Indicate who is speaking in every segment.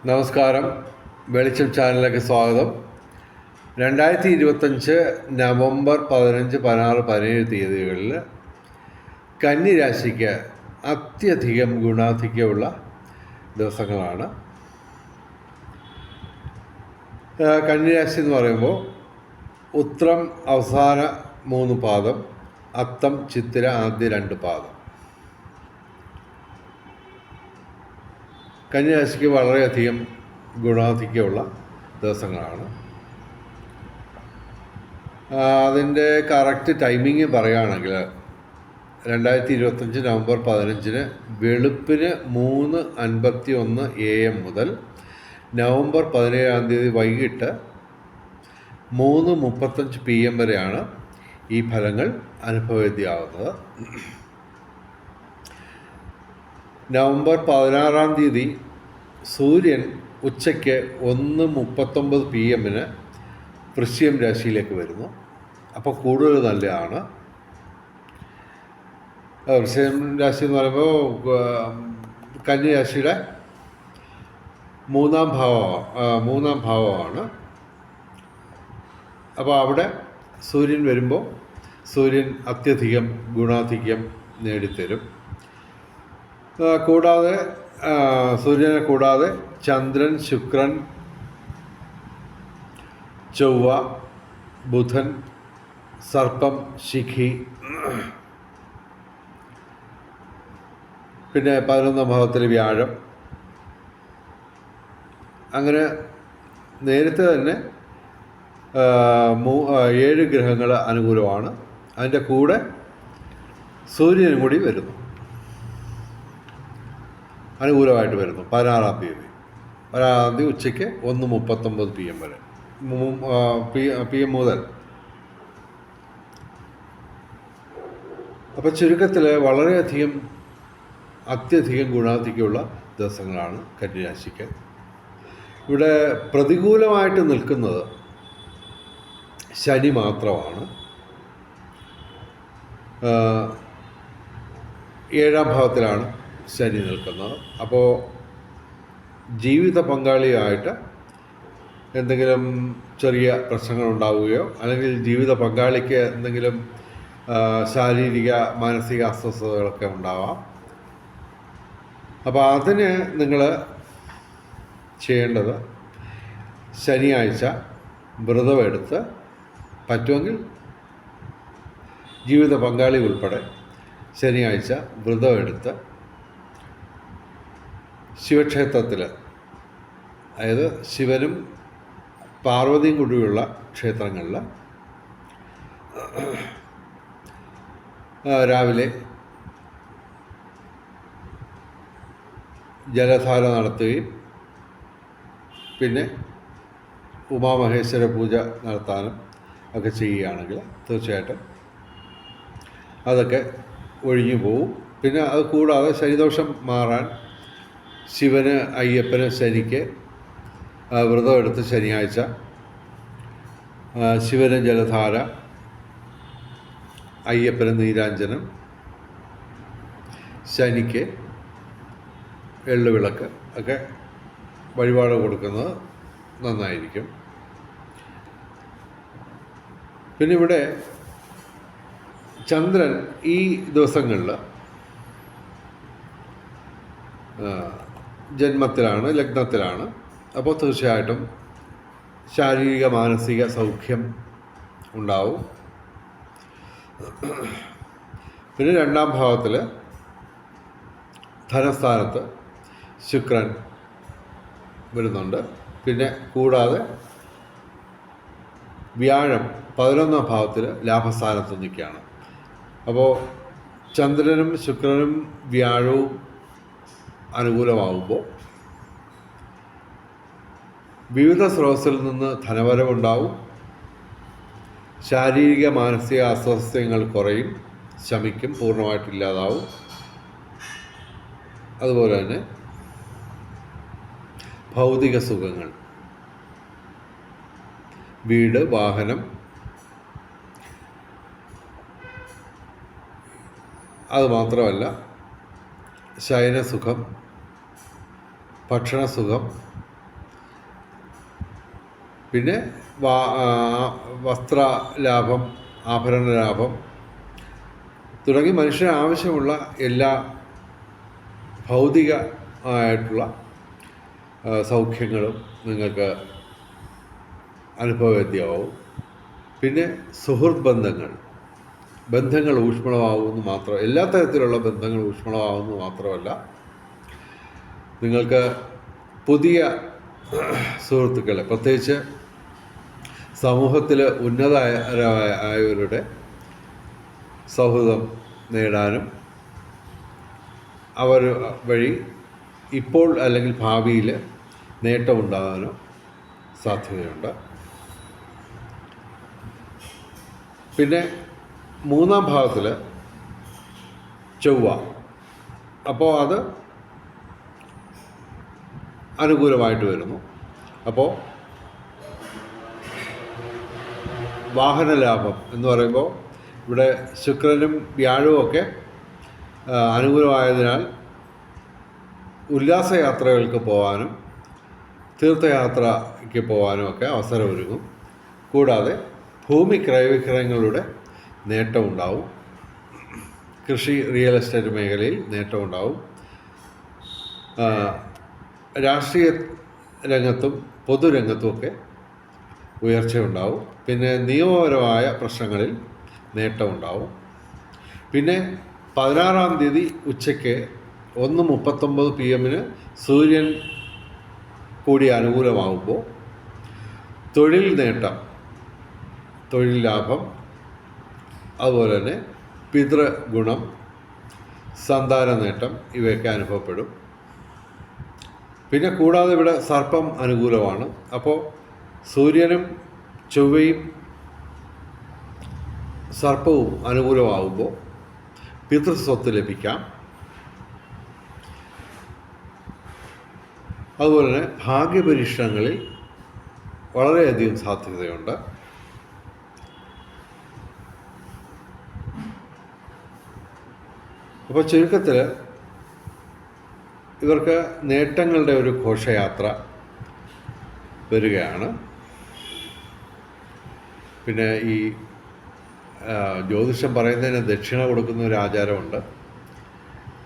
Speaker 1: നമസ്കാരം. വെളിച്ചം ചാനലിലേക്ക് സ്വാഗതം. 2025 നവംബർ 15, 16, 17 തീയതികളിൽ കന്നി രാശിക്ക് അത്യധികം ഗുണാധിക്യമുള്ള ദിവസങ്ങളാണ്. കന്നി രാശി എന്ന് പറയുമ്പോൾ ഉത്രം അവസാന 3 പാദം, അത്തം ചിത്തിര ആദ്യ 2 പാദം. കന്യാരാശിക്ക് വളരെയധികം ഗുണാധിക്യമുള്ള ദിവസങ്ങളാണ്. അതിൻ്റെ കറക്റ്റ് ടൈമിങ് പറയുകയാണെങ്കിൽ 2025 നവംബർ 15 വെളുപ്പിന് 3:51 AM മുതൽ നവംബർ 17 തീയതി വൈകിട്ട് 3:35 PM വരെയാണ് ഈ ഫലങ്ങൾ അനുഭവവേദ്യമാകുന്നത്. നവംബർ 16 തീയതി സൂര്യൻ ഉച്ചയ്ക്ക് 1:39 PM വൃശ്ചികം രാശിയിലേക്ക് വരുന്നു. അപ്പോൾ കൂടുതൽ നല്ലതാണ്. വൃശ്ചികം രാശി എന്ന് പറയുമ്പോൾ കന്നി രാശിയുടെ മൂന്നാം ഭാവമാണ്. അപ്പോൾ അവിടെ സൂര്യൻ വരുമ്പോൾ സൂര്യൻ അത്യധികം ഗുണാധിക്യം നേടിത്തരും. കൂടാതെ സൂര്യനെ കൂടാതെ ചന്ദ്രൻ, ശുക്രൻ, ചൊവ്വ, ബുധൻ, സർപ്പം, ശിഖി, പിന്നെ 11ാം ഭാവത്തിൽ വ്യാഴം, അങ്ങനെ നേരത്തെ തന്നെ 7 ഗ്രഹങ്ങൾ അനുകൂലമാണ്. അതിൻ്റെ കൂടെ സൂര്യനും കൂടി വരുന്നു, അനുകൂലമായിട്ട് വരുന്നു. 16 തീയതി ഉച്ചയ്ക്ക് 1:39 PM വരെ PM മുതൽ. അപ്പോൾ ചുരുക്കത്തിൽ വളരെയധികം അത്യധികം ഗുണാധിക്യമുള്ള ദിവസങ്ങളാണ് കന്നി ഇവിടെ പ്രതികൂലമായിട്ട് നിൽക്കുന്നത് ശനി മാത്രമാണ്. 7ാം ഭാവത്തിലാണ് ശനി നിൽക്കുന്നത്. അപ്പോൾ ജീവിത പങ്കാളിയായിട്ട് എന്തെങ്കിലും ചെറിയ പ്രശ്നങ്ങൾ ഉണ്ടാവുകയോ അല്ലെങ്കിൽ ജീവിത പങ്കാളിക്ക് എന്തെങ്കിലും ശാരീരിക മാനസിക അസ്വസ്ഥതകളൊക്കെ ഉണ്ടാവാം. അപ്പോൾ അതിന് നിങ്ങൾ ചെയ്യേണ്ടത് ശനിയാഴ്ച വ്രതമെടുത്ത്, പറ്റുമെങ്കിൽ ജീവിത പങ്കാളി ഉൾപ്പെടെ ശനിയാഴ്ച വ്രതമെടുത്ത് ശിവക്ഷേത്രത്തിൽ, അതായത് ശിവനും പാർവതിയും കൂടിയുള്ള ക്ഷേത്രങ്ങളിൽ രാവിലെ ജലധാര നടത്തുകയും പിന്നെ ഉമാമഹേശ്വര പൂജ നടത്താനും ഒക്കെ ചെയ്യുകയാണെങ്കിൽ തീർച്ചയായിട്ടും അതൊക്കെ ഒഴിഞ്ഞു പോവും. പിന്നെ അത് കൂടാതെ ശനിദോഷം മാറാൻ ശിവന്, അയ്യപ്പന്, ശനിക്ക് വ്രതമെടുത്ത് ശനിയാഴ്ച ശിവന് ജലധാര, അയ്യപ്പന് നീരാഞ്ജനം, ശനിക്ക് എള്ളുവിളക്ക് ഒക്കെ വഴിപാട് കൊടുക്കുന്നത് നന്നായിരിക്കും. പിന്നെ ഇവിടെ ചന്ദ്രൻ ഈ ദിവസങ്ങളിൽ ജന്മത്തിലാണ്, ലഗ്നത്തിലാണ്. അപ്പോൾ തീർച്ചയായിട്ടും ശാരീരിക മാനസിക സൗഖ്യം ഉണ്ടാവും. പിന്നെ 2ാം ഭാവത്തിൽ ധനസ്ഥാനത്ത് ശുക്രൻ വരുന്നുണ്ട്. പിന്നെ കൂടാതെ വ്യാഴം 11ാം ഭാവത്തിൽ ലാഭസ്ഥാനത്ത് നിൽക്കുകയാണ്. അപ്പോൾ ചന്ദ്രനും ശുക്രനും വ്യാഴവും അനുകൂലമാകുമ്പോൾ വിവിധ സ്രോതസ്സിൽ നിന്ന് ധനവരവുണ്ടാവും. ശാരീരിക മാനസിക അസ്വസ്ഥതകൾ കുറയും, ശമിക്കും, പൂർണ്ണമായിട്ടില്ലാതാവും. അതുപോലെ തന്നെ ഭൗതിക സുഖങ്ങൾ, വീട്, വാഹനം, അതുമാത്രമല്ല ശയനസുഖം, ഭക്ഷണസുഖം, പിന്നെ വസ്ത്ര ലാഭം, ആഭരണ ലാഭം തുടങ്ങി മനുഷ്യന് ആവശ്യമുള്ള എല്ലാ ഭൗതിക ആയിട്ടുള്ള സൗഖ്യങ്ങളും നിങ്ങൾക്ക് അനുഭവവേദ്യമാവും. പിന്നെ സുഹൃത്ത് ബന്ധങ്ങൾ ഊഷ്മളമാകുമെന്ന് മാത്രം, എല്ലാ തരത്തിലുള്ള ബന്ധങ്ങൾ ഊഷ്മളമാകുമെന്ന് മാത്രമല്ല, നിങ്ങൾക്ക് പുതിയ സുഹൃത്തുക്കളെ, പ്രത്യേകിച്ച് സമൂഹത്തിൽ ഉന്നതരായവരുടെ സൗഹൃദം നേടാനും അവർ വഴി ഇപ്പോൾ അല്ലെങ്കിൽ ഭാവിയിൽ നേട്ടമുണ്ടാകാനും സാധ്യതയുണ്ട്. പിന്നെ മൂന്നാം ഭാവത്തിൽ ചൊവ്വ, അപ്പോൾ അത് അനുകൂലമായിട്ട് വരുന്നു. അപ്പോൾ വാഹന ലാഭം എന്ന് പറയുമ്പോൾ ഇവിടെ ശുക്രനും വ്യാഴവും ഒക്കെ അനുകൂലമായതിനാൽ ഉല്ലാസയാത്രകൾക്ക് പോകാനും തീർത്ഥയാത്രയ്ക്ക് പോകാനും ഒക്കെ അവസരമൊരുങ്ങും. കൂടാതെ ഭൂമി ക്രയവിക്രയങ്ങളുടെ നേട്ടമുണ്ടാവും. കൃഷി, റിയൽ എസ്റ്റേറ്റ് മേഖലയിൽ നേട്ടമുണ്ടാവും. രാഷ്ട്രീയ രംഗത്തും പൊതുരംഗത്തുമൊക്കെ ഉയർച്ചയുണ്ടാവും. പിന്നെ നിയമപരമായ പ്രശ്നങ്ങളിൽ നേട്ടമുണ്ടാവും. പിന്നെ 16-ാം തീയതി ഉച്ചയ്ക്ക് 1:39 PM സൂര്യൻ കൂടി അനുകൂലമാകുമ്പോൾ തൊഴിൽ നേട്ടം, തൊഴിൽ ലാഭം, അതുപോലെ തന്നെ പിതൃഗുണം, സന്താന നേട്ടം ഇവയൊക്കെ അനുഭവപ്പെടും. പിന്നെ കൂടാതെ ഇവിടെ സർപ്പം അനുകൂലമാണ്. അപ്പോൾ സൂര്യനും ചൊവ്വയും സർപ്പവും അനുകൂലമാകുമ്പോൾ പിതൃസ്വത്ത് ലഭിക്കാം. അതുപോലെ തന്നെ ഭാഗ്യപരീക്ഷണങ്ങളിൽ വളരെയധികം സാധ്യതയുണ്ട്. അപ്പോൾ ചുരുക്കത്തിൽ ഇവർക്ക് നേട്ടങ്ങളുടെ ഒരു ഘോഷയാത്ര വരികയാണ്. പിന്നെ ഈ ജ്യോതിഷം പറയുന്നതിന് ദക്ഷിണ കൊടുക്കുന്ന ഒരു ആചാരമുണ്ട്.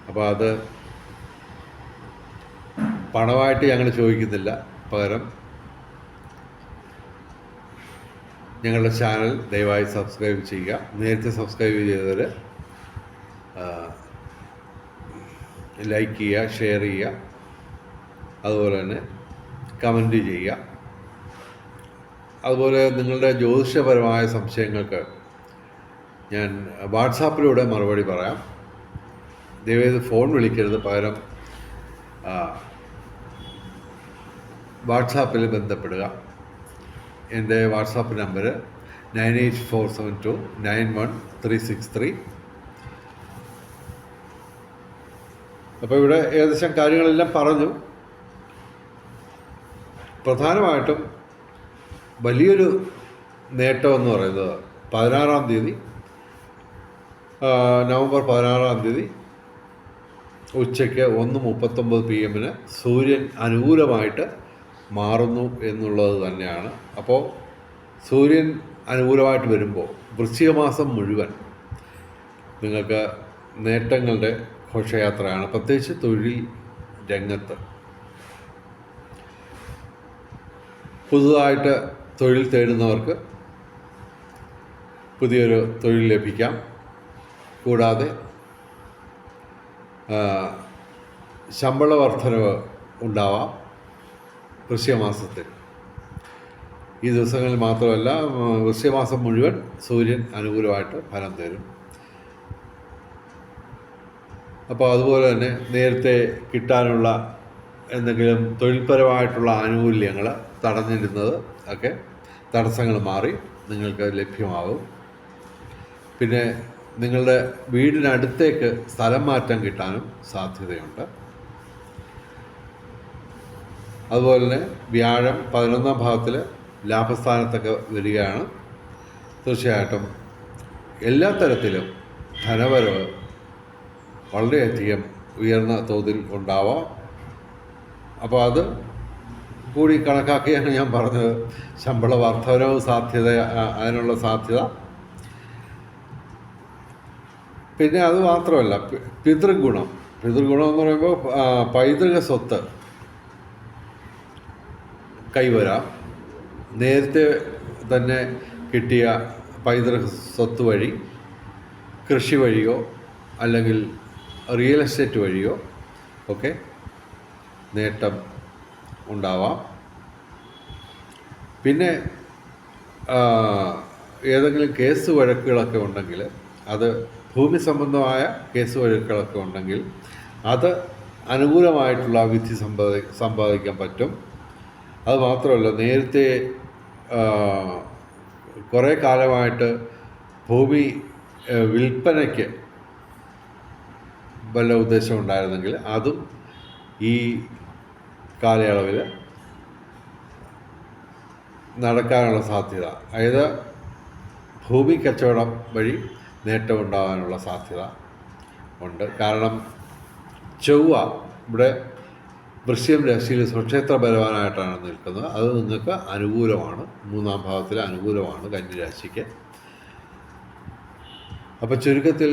Speaker 1: അപ്പോൾ അത് പണമായിട്ട് ഞങ്ങൾ ചോദിക്കുന്നില്ല, പകരം ഞങ്ങളുടെ ചാനൽ ദയവായി സബ്സ്ക്രൈബ് ചെയ്യുക. നേരത്തെ സബ്സ്ക്രൈബ് ചെയ്തവർ ലൈക്ക് ചെയ്യുക, ഷെയർ ചെയ്യുക, അതുപോലെ തന്നെ കമൻറ്റ് ചെയ്യുക. അതുപോലെ നിങ്ങളുടെ ജ്യോതിഷപരമായ സംശയങ്ങൾക്ക് ഞാൻ വാട്സാപ്പിലൂടെ മറുപടി പറയാം. ദയവേത് ഫോൺ വിളിക്കരുത്, പകരം വാട്സാപ്പിൽ ബന്ധപ്പെടുക. എൻ്റെ വാട്സാപ്പ് നമ്പർ 9847291363. അപ്പോൾ ഇവിടെ ഏകദേശം കാര്യങ്ങളെല്ലാം പറഞ്ഞു. പ്രധാനമായിട്ടും വലിയൊരു നേട്ടമെന്ന് പറയുന്നത് 16-ാം തീയതി, നവംബർ 16-ാം തീയതി ഉച്ചയ്ക്ക് 1:39 PM സൂര്യൻ അനുകൂലമായിട്ട് മാറുന്നു എന്നുള്ളത് തന്നെയാണ്. അപ്പോൾ സൂര്യൻ അനുകൂലമായിട്ട് വരുമ്പോൾ വൃശ്ചിക മാസം മുഴുവൻ നിങ്ങൾക്ക് നേട്ടങ്ങളുടെ ഘോഷയാത്രയാണ്. പ്രത്യേകിച്ച് തൊഴിൽ രംഗത്ത് പുതുതായിട്ട് തൊഴിൽ തേടുന്നവർക്ക് പുതിയൊരു തൊഴിൽ ലഭിക്കാം. കൂടാതെ ശമ്പള വർധനവ് ഉണ്ടാവാം വൃശ്ചിക മാസത്തിൽ. ഈ ദിവസങ്ങളിൽ മാത്രമല്ല, വൃശ്ചിക മാസം മുഴുവൻ സൂര്യൻ അനുകൂലമായിട്ട് ഫലം തരും. അപ്പോൾ അതുപോലെ തന്നെ നേരത്തെ കിട്ടാനുള്ള എന്തെങ്കിലും തൊഴിൽപരമായിട്ടുള്ള ആനുകൂല്യങ്ങൾ തടഞ്ഞിരുന്നത് ഒക്കെ തടസ്സങ്ങൾ മാറി നിങ്ങൾക്ക് ലഭ്യമാകും. പിന്നെ നിങ്ങളുടെ വീടിനടുത്തേക്ക് സ്ഥലം മാറ്റം കിട്ടാനും സാധ്യതയുണ്ട്. അതുപോലെ തന്നെ വ്യാഴം 11-ാം ഭാവത്തിൽ ലാഭസ്ഥാനത്തൊക്കെ വരികയാണ്. തീർച്ചയായിട്ടും എല്ലാ തരത്തിലും ധനവരവ് വളരെയധികം ഉയർന്ന തോതിൽ ഉണ്ടാവാം. അപ്പോൾ അത് കൂടി കണക്കാക്കിയാണ് ഞാൻ പറഞ്ഞത്. ശമ്പള വർധനവും സാധ്യത, അതിനുള്ള സാധ്യത. പിന്നെ അത് മാത്രമല്ല, പിതൃഗുണം എന്ന് പറയുമ്പോൾ പൈതൃക സ്വത്ത് കൈവരാം. നേരത്തെ തന്നെ കിട്ടിയ പൈതൃക സ്വത്ത് വഴി, കൃഷി വഴിയോ അല്ലെങ്കിൽ റിയൽ എസ്റ്റേറ്റ് വഴിയോ ഒക്കെ നേട്ടം ഉണ്ടാവാം. പിന്നെ ഏതെങ്കിലും കേസ് വഴക്കുകളൊക്കെ ഉണ്ടെങ്കിൽ, അത് ഭൂമി സംബന്ധമായ കേസ് വഴക്കുകളൊക്കെ ഉണ്ടെങ്കിൽ അത് അനുകൂലമായിട്ടുള്ള വിധി സമ്പാദിക്കാൻ പറ്റും. അത് മാത്രമല്ല, നേരത്തെ കുറേ കാലമായിട്ട് ഭൂമി വിൽപ്പനയ്ക്ക് വല്ല ഉദ്ദേശം ഉണ്ടായിരുന്നെങ്കിൽ അതും ഈ കാലയളവിൽ നടക്കാനുള്ള സാധ്യത, അതായത് ഭൂമി കച്ചവടം വഴി നേട്ടമുണ്ടാകാനുള്ള സാധ്യത ഉണ്ട്. കാരണം ചൊവ്വ ഇവിടെ വൃശ്ചികം രാശിയിൽ സ്വക്ഷേത്ര ബലവാനായിട്ടാണ് നിൽക്കുന്നത്. അത് നിങ്ങൾക്ക് അനുകൂലമാണ്, 3-ാം ഭാവത്തിൽ അനുകൂലമാണ് കന്യരാശിക്ക്. അപ്പോൾ ചുരുക്കത്തിൽ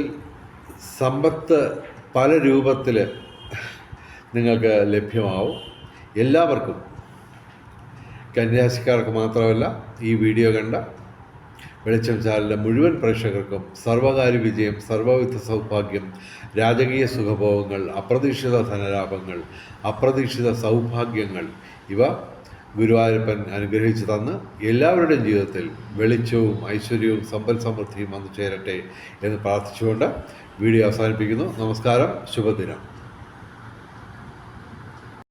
Speaker 1: സമ്പത്ത് പല രൂപത്തിൽ നിങ്ങൾക്ക് ലഭ്യമാവും. എല്ലാവർക്കും, കന്യരാശിക്കാർക്ക് മാത്രമല്ല, ഈ വീഡിയോ കണ്ട വെളിച്ചം ചാനലിലെ മുഴുവൻ പ്രേക്ഷകർക്കും സർവകാര്യ വിജയം, സർവവിധ സൗഭാഗ്യം, രാജകീയ സുഖഭോഗങ്ങൾ, അപ്രതീക്ഷിത ധനലാഭങ്ങൾ, അപ്രതീക്ഷിത സൗഭാഗ്യങ്ങൾ ഇവ ഗുരുവായൂരപ്പൻ അനുഗ്രഹിച്ചു തന്ന് എല്ലാവരുടെയും ജീവിതത്തിൽ വെളിച്ചവും ഐശ്വര്യവും സമ്പൽ സമൃദ്ധിയും വന്നു ചേരട്ടെ എന്ന് പ്രാർത്ഥിച്ചുകൊണ്ട് വീഡിയോ അവസാനിപ്പിക്കുന്നു. നമസ്കാരം, ശുഭദിനം.